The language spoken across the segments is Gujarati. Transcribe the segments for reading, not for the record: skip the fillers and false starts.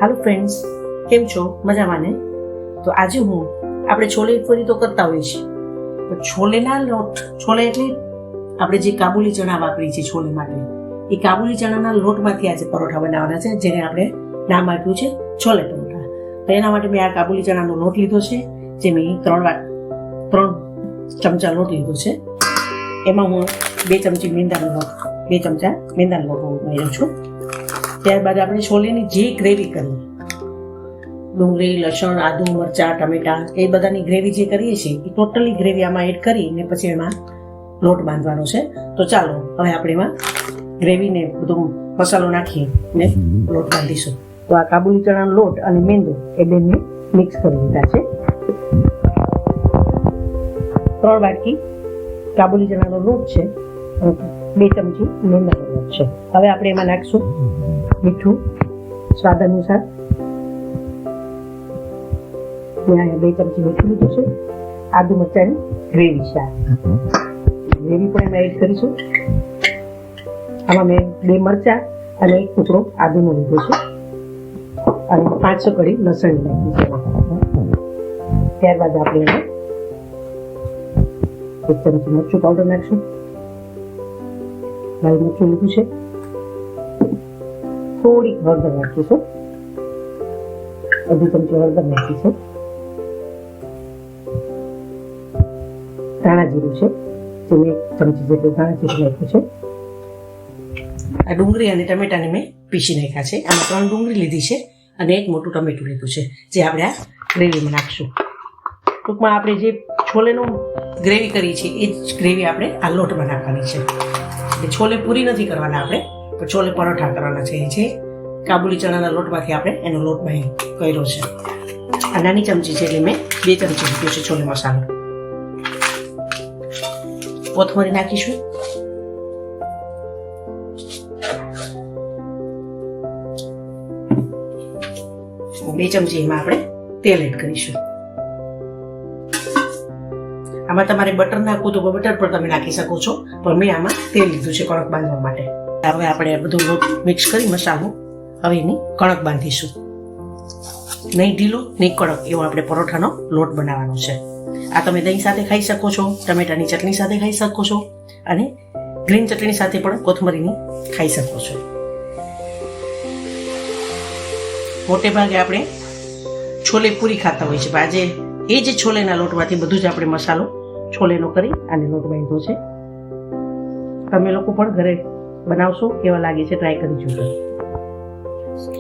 હાલો ફ્રેન્ડ્સ, કેમ છો? મજામાં ને? તો આજે આપણે છોલે પૂરી તો કરતા હોઈએ છીએ, પણ છોલેના લોટ, છોલે એટલે આપણે જે કાબુલી ચણા વાપરીએ છીએ છોલે માટે, એ કાબુલી ચણાના લોટમાંથી આજે પરોઠા બનાવવાના છે, જેને આપણે નામ આપ્યું છે છોલે પરોઠા. તો એના માટે મેં આ કાબુલી ચણાનો લોટ લીધો છે, જે મેં 3 ચમચા લોટ લીધો છે. એમાં હું 2 ચમચી મેંદાનો લોટ, 2 ચમચા મેંદાનો લોટ ઉમેરું છું. ત્યારબાદ આપણે છોલેની જે ગ્રેવી કરીએ, ડુંગળી, લસણ, આદુ, મરચાં, ટમેટા, એ બધાની ગ્રેવી જે કરીએ છીએ એ ટોટલી ગ્રેવી આમાં એડ કરીને પછી એમાં લોટ બાંધવાનો છે. તો ચાલો હવે આપણે એમાં ગ્રેવીને બધો મસાલો નાખીને લોટ બાંધીશું. તો આ કાબુલી ચણાનો લોટ અને મેંદો એ બંને મિક્સ કરી દીધા છે. 3 વાટકી કાબુલી ચણાનો લોટ છે, 2 ચમચી મેંદાનો લોટ છે. હવે આપણે એમાં નાખીશું મીઠું સ્વાદ અનુસાર. મેં 2 ચમચી મીઠું લીધું છે. આદુ મરચાંની ગ્રેવી છે, ગ્રેવી પણ એમાં એડ કરીશું. આમાં મેં 2 મરચાં અને 1 ટુકડો આદુનો લીધો છે અને 500 કળી લસણ નાખી છે. ત્યારબાદ આપણે એમાં 1 ચમચી મરચું પાવડર નાખીશું. લાલ મરચું લીધું છે. થોડીક હળદર નાખીશું, 1/2 ચમચી હળદર નાખીશું. ધાણા જીરું છે, જે મેં 1 ચમચી જેટલું ધાણા જીરું નાખ્યું છે. આ ડુંગળી અને ટમેટાને મેં પીસી નાખ્યા છે. આમાં 3 ડુંગળી લીધી છે અને 1 મોટું ટમેટું લીધું છે, જે આપણે આ ગ્રેવીમાં નાખીશું. ટૂંકમાં આપણે જે છોલેનું ગ્રેવી કરી છે એ જ ગ્રેવી આપણે આ લોટમાં નાખવાની છે. એટલે છોલે પૂરી નથી કરવાના આપણે, પણ છોલે પરોઠા કરવાના છે. એ છે કાબુલી ચણાના લોટમાંથી આપણે એનો લોટ કર્યો છે. આ નાની ચમચી છે એટલે મેં 2 ચમચી લીધું છે છોલે મસાલો. કોથમરી નાખીશું. બે ચમચી એમાં આપણે તેલ એડ કરીશું. આમાં તમારે બટર નાખવું તો બટર પર તમે નાખી શકો છો, પણ મેં આમાં તેલ લીધું છે કણક બાંધવા માટે. હવે આપણે બધું લોટ મિક્સ કરી મસાલો હવે એની કણક બાંધીશું. નહીં ઢીલો નહીં કડક એવો આપણે પરોઠાનો લોટ બનાવવાનો છે. આ તમે દહીં સાથે ખાઈ શકો છો, ટમેટાની ચટણી સાથે ખાઈ શકો છો અને ગ્રીન ચટણી સાથે પણ કોથમરીની ખાઈ શકો છો. મોટે ભાગે આપણે છોલે પૂરી ખાતા હોય છે, પણ આજે એ જ છોલેના લોટમાંથી બધું જ આપણે મસાલો છોલેનો કરી અને લોટ બાંધ્યો છે. તમે લોકો પણ ઘરે બનાવશો, કેવા લાગે છે ટ્રાય કરી જોજો.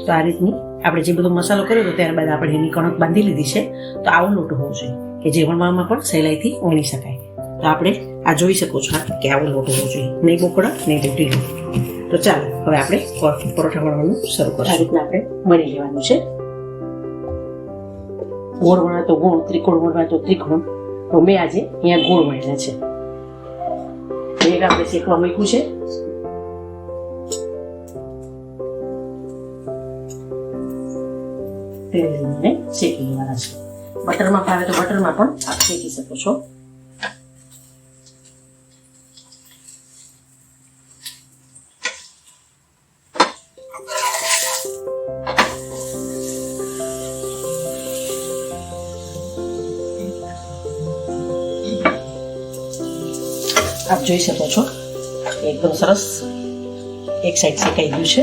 તો આ રીતની આપણે જે બધો મસાલો કર્યો હતો ત્યારબાદ આપણે એની કણક બાંધી લીધી છે. તો આવો લોટ હોવો જોઈએ કે જે વણવામાં પણ સહેલાઈથી વણી શકાય. તો આપણે આ જોઈ શકો છો કે આવો લોટ હોવો જોઈએ, નહીં બોકડા નહીં ઢીલો. તો ચાલો હવે આપણે પરોઠા વણવાનું શરૂ કરીશું. આ રીતના આપણે વણી લેવાનું છે. ગોળ વણા તો ગોળ, ત્રિકોણ વણવા તો ત્રિકોણ. તો મેં આજે અહીંયા ગોળ વણ્યા છે. એક આપણે શેકવા મૂક્યું છે. તેલને શેકી લેવાના છે. બટરમાં ભાવે તો બટરમાં પણ આપ શેકી શકો છો. આપ જોઈ શકો છો એકદમ સરસ એક સાઈડ શેકાઈ ગયું છે.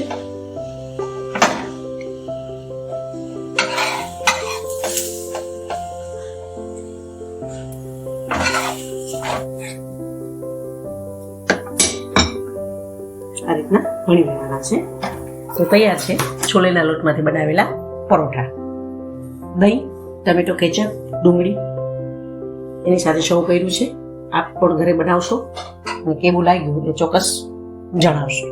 આ રીતના વણી લેવાના છે. તો તૈયાર છે છોલેના લોટમાંથી બનાવેલા પરોઠા. દહીં, ટમેટો, કેચપ, ડુંગળી એની સાથે સર્વ કર્યું છે. આપ પણ ઘરે બનાવશો અને કેવું લાગ્યું એ ચોક્કસ જણાવશો.